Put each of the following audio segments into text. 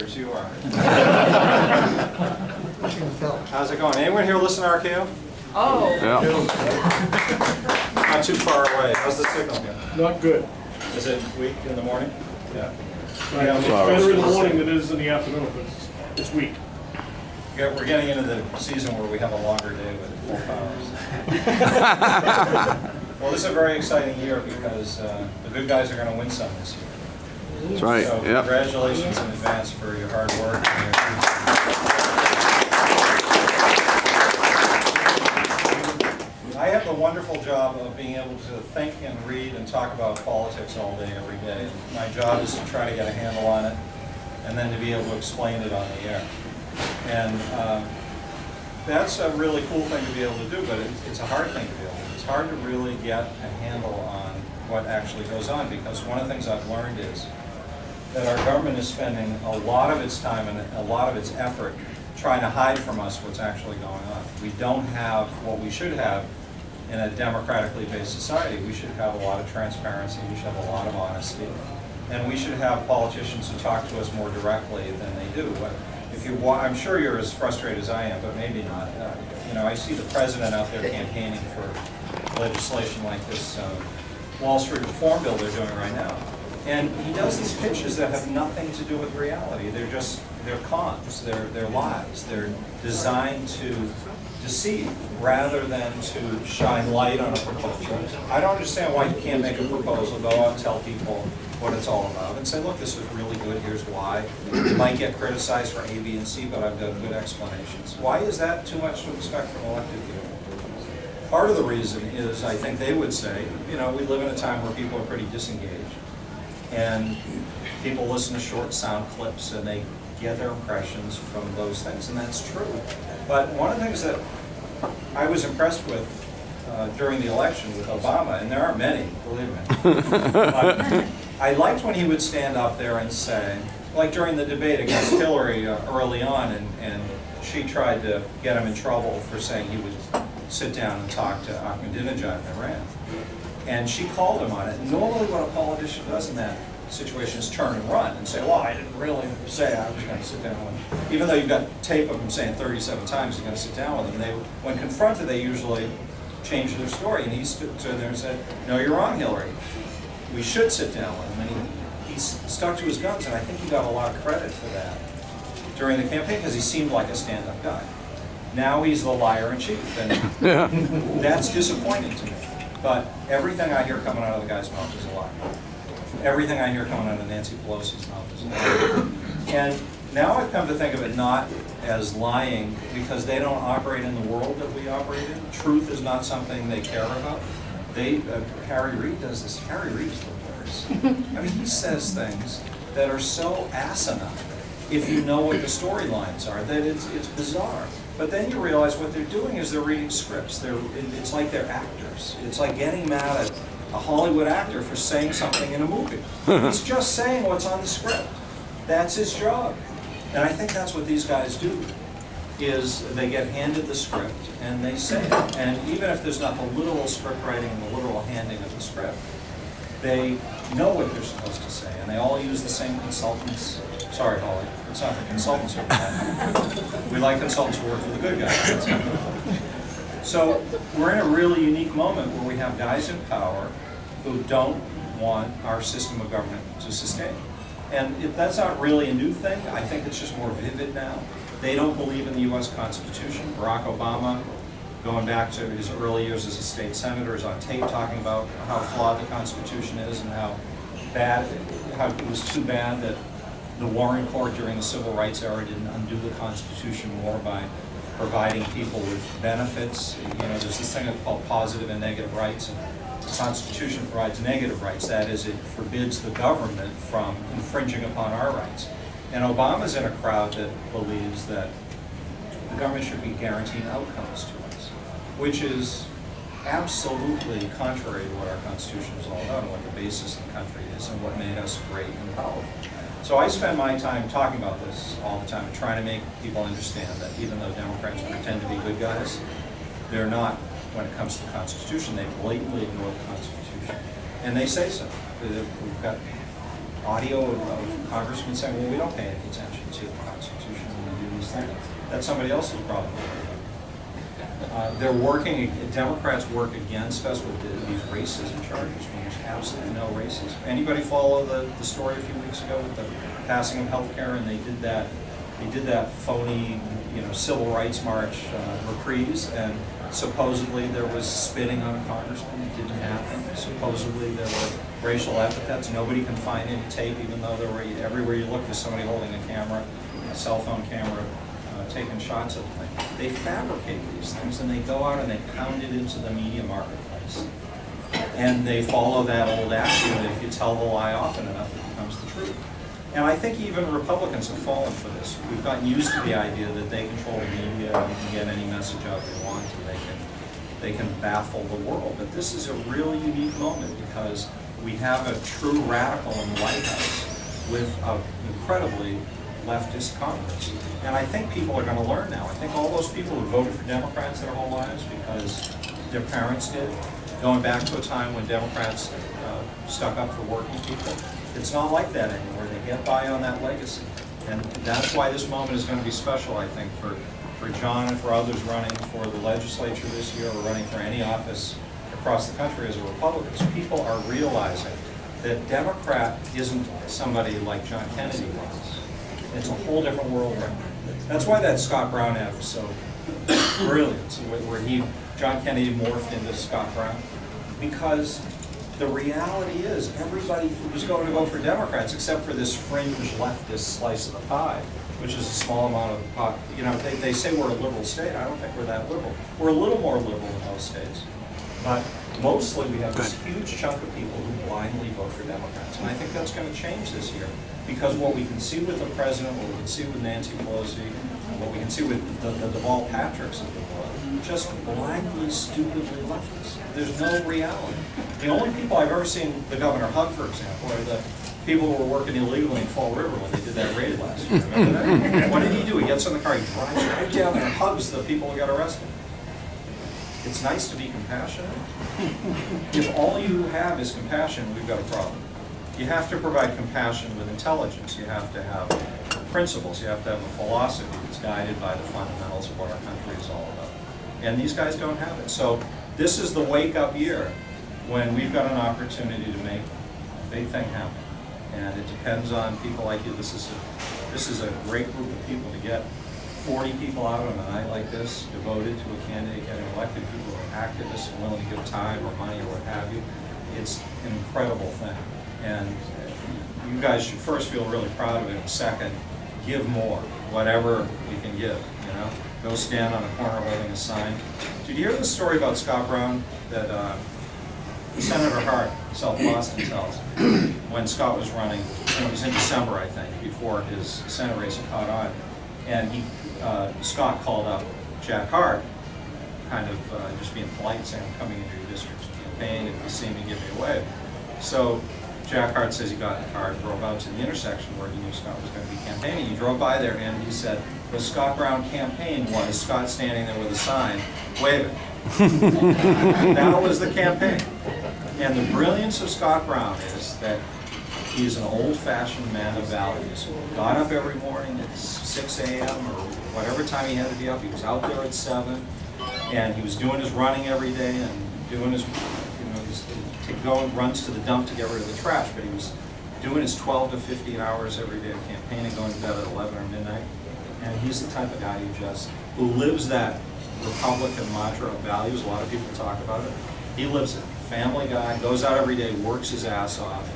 You are. How's it going? Anyone here listen to RKO? Oh. Yeah. Not too far away. How's the signal here? Not good. Is it weak in the morning? Yeah. Right. It's better in the morning than it is in the afternoon, but it's weak. We're getting into the season where we have a longer day with full powers. Well, this is a very exciting year because the good guys are going to win some this year. That's right. So Yep. congratulations in advance for your hard work. I have the wonderful job of being able to think and read and talk about politics all day, every day. My job is to try to get a handle on it and then to be able to explain it on the air. And that's a really cool thing to be able to do, but it's a hard thing to be able to do. It's hard to really get a handle on what actually goes on, because one of the things I've learned is that our government is spending a lot of its time and a lot of its effort trying to hide from us what's actually going on. We don't have what we should have in a democratically based society. We should have a lot of transparency, we should have a lot of honesty, and we should have politicians who talk to us more directly than they do. But if you, I'm sure you're as frustrated as I am, but maybe not. You know, I see the president out there campaigning for legislation like this Wall Street reform bill they're doing right now. And he does these pitches that have nothing to do with reality. They're cons, they're lies. They're designed to deceive rather than to shine light on a proposal. I don't understand why you can't make a proposal, go out and tell people what it's all about and say, look, this is really good, here's why. You might get criticized for A, B, and C, but I've got good explanations. Why is that too much to expect from elected people? Part of the reason is, I think they would say, you know, we live in a time where people are pretty disengaged. And people listen to short sound clips and they get their impressions from those things, and that's true. But one of the things that I was impressed with during the election with Obama, and there aren't many, believe me, I liked when he would stand up there and say, like during the debate against Hillary early on, and she tried to get him in trouble for saying he would sit down and talk to Ahmadinejad in Iran. And she called him on it. Normally what a politician does in that situation is turn and run and say, well, I didn't really say I was going to sit down with him. Even though you've got tape of him saying 37 times you're going to sit down with him, when confronted, they usually change their story. And he stood there and said, no, you're wrong, Hillary. We should sit down with him. And he stuck to his guns, and I think he got a lot of credit for that during the campaign because he seemed like a stand-up guy. Now he's the liar in chief, and that's disappointing to me. But everything I hear coming out of the guy's mouth is a lie. Everything I hear coming out of Nancy Pelosi's mouth is a lie. And now I've come to think of it not as lying because they don't operate in the world that we operate in. Truth is not something they care about. Harry Reid does this. Harry Reid is the worst. I mean, he says things that are so asinine, if you know what the storylines are, that it's bizarre. But then you realize what they're doing is they're reading scripts. It's like they're actors. It's like getting mad at a Hollywood actor for saying something in a movie. He's just saying what's on the script. That's his job. And I think that's what these guys do, is they get handed the script and they say it. And even if there's not the literal script writing and the literal handing of the script, they know what they're supposed to say. And they all use the same consultants. Sorry, Holly, it's not the consultants who we like consultants who work for the good guys. So we're in a really unique moment where we have guys in power who don't want our system of government to sustain. And if that's not really a new thing, I think it's just more vivid now. They don't believe in the U.S. Constitution. Barack Obama, going back to his early years as a state senator, is on tape talking about how flawed the Constitution is and how it was too bad that the Warren Court during the Civil Rights era didn't undo the Constitution more by providing people with benefits. You know, there's this thing called positive and negative rights, and the Constitution provides negative rights. That is, it forbids the government from infringing upon our rights. And Obama's in a crowd that believes that the government should be guaranteeing outcomes to us, which is absolutely contrary to what our Constitution is all about and what the basis of the country is and what made us great and powerful. So I spend my time talking about this all the time and trying to make people understand that even though Democrats pretend to be good guys, they're not when it comes to the Constitution. They blatantly ignore the Constitution. And they say so. We've got audio of congressmen saying, well, we don't pay any attention to thing, that's somebody else's problem. They're working, Democrats work against us with these racism charges when there's absolutely no racism. Anybody follow the story a few weeks ago with the passing of health care, and they did that phony, civil rights march reprise, and supposedly there was spitting on a congressman. It didn't happen. Supposedly there were racial epithets. Nobody can find any tape, even though there were, everywhere you look, there's somebody holding a camera, a cell phone camera, taking shots of the thing. They fabricate these things, and they go out and they pound it into the media marketplace. And they follow that old axiom that if you tell the lie often enough, it becomes the truth. And I think even Republicans have fallen for this. We've gotten used to the idea that they control the media and can get any message out they want to. They can baffle the world. But this is a really unique moment because we have a true radical in the White House with an incredibly leftist Congress. And I think people are going to learn now. I think all those people who voted for Democrats their whole lives because their parents did, going back to a time when Democrats stuck up for working people, it's not like that anymore. They get by on that legacy. And that's why this moment is going to be special, I think, for John and for others running for the legislature this year or running for any office across the country as a Republican. So people are realizing that Democrat isn't somebody like John Kennedy was. It's a whole different world right now. That's why that Scott Brown ad was so brilliant, where John Kennedy morphed into Scott Brown, because the reality is everybody was going to vote for Democrats except for this fringe leftist slice of the pie, which is a small amount of the pie. They say we're a liberal state. I don't think we're that liberal. We're a little more liberal in most states. But mostly we have this huge chunk of people who blindly vote for Democrats. And I think that's going to change this year, because what we can see with the president, what we can see with Nancy Pelosi, what we can see with the Deval Patricks of the world, just blindly, stupidly leftists. There's no reality. The only people I've ever seen the governor hug, for example, are the people who were working illegally in Fall River when they did that raid last year. Remember that? What did he do? He gets in the car, he drives right down there and hugs the people who got arrested. It's nice to be compassionate. If all you have is compassion, we've got a problem. You have to provide compassion with intelligence. You have to have principles. You have to have a philosophy that's guided by the fundamentals of what our country is all about. And these guys don't have it. So this is the wake-up year when we've got an opportunity to make a big thing happen. And it depends on people like you. This is a great group of people to get 40 people out on a night like this, devoted to a candidate getting elected, people who are activists and willing to give time or money or what have you. It's an incredible thing. And you guys should first feel really proud of it, and second, give more, whatever you can give, Go stand on a corner holding a sign. Did you hear the story about Scott Brown that Senator Hart, South Boston, tells? When Scott was running, it was in December, I think, before his Senate race had caught on, and Scott called up Jack Hart, kind of just being polite, saying, I'm coming into your district to campaign, if you see me, give me a wave. So Jack Hart says he got in the car and drove out to the intersection where he knew Scott was going to be campaigning. He drove by there and he said, the Scott Brown campaign was Scott standing there with a sign, waving. That was the campaign. And the brilliance of Scott Brown is that he's an old-fashioned man of values. Got up every morning at 6 a.m. or whatever time he had to be up. He was out there at 7, and he was doing his running every day and doing his, runs to the dump to get rid of the trash. But he was doing his 12 to 15 hours every day of campaigning, going to bed at 11 or midnight. And he's the type of guy who lives that Republican mantra of values. A lot of people talk about it. He lives it. Family guy, goes out every day, works his ass off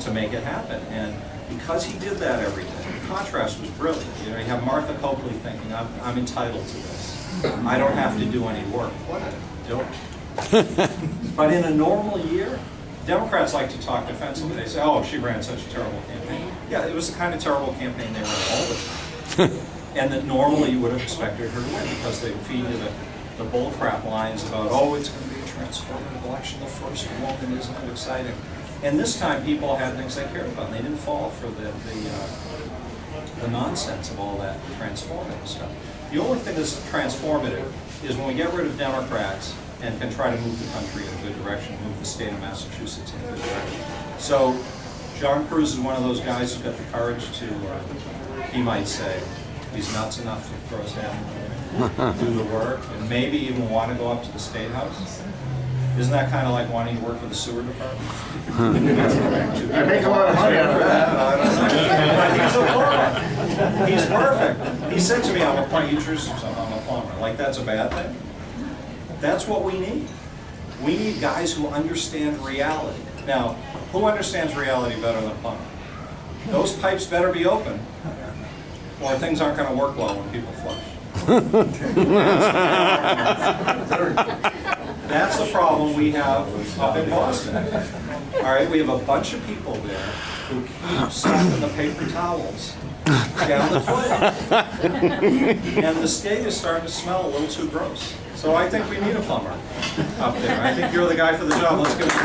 to make it happen. And because he did that every day, the contrast was brilliant. You have Martha Copley thinking, I'm entitled to this. I don't have to do any work. What a dope. But in a normal year, Democrats like to talk defensively. They say, oh, she ran such a terrible campaign. Yeah, it was the kind of terrible campaign they ran all the time. And that normally you would have expected her to win, because they feed you the bullcrap lines about, oh, it's going to be a transformative election, the first woman, isn't it exciting? And this time people had things they cared about, and they didn't fall for the nonsense of all that transformative stuff. The only thing that's transformative is when we get rid of Democrats and can try to move the country in a good direction, move the state of Massachusetts in a good direction. So John Cruz is one of those guys who's got the courage to, he might say, He's nuts enough to throw his hand in the ring, do the work, and maybe even want to go up to the State House. Isn't that kind of like wanting to work for the sewer department? I make a lot of money out of that. He's a plumber. He's perfect. He said to me, I'm a plumber. You choose something, I'm a plumber. Like, that's a bad thing? That's what we need. We need guys who understand reality. Now, who understands reality better than a plumber? Those pipes better be open, or things aren't going to work well when people flush. That's the problem we have up in Boston. All right, we have a bunch of people there who keep stuffing the paper towels down the toilet. And the state is starting to smell a little too gross. So I think we need a plumber up there. I think you're the guy for the job. Let's give it a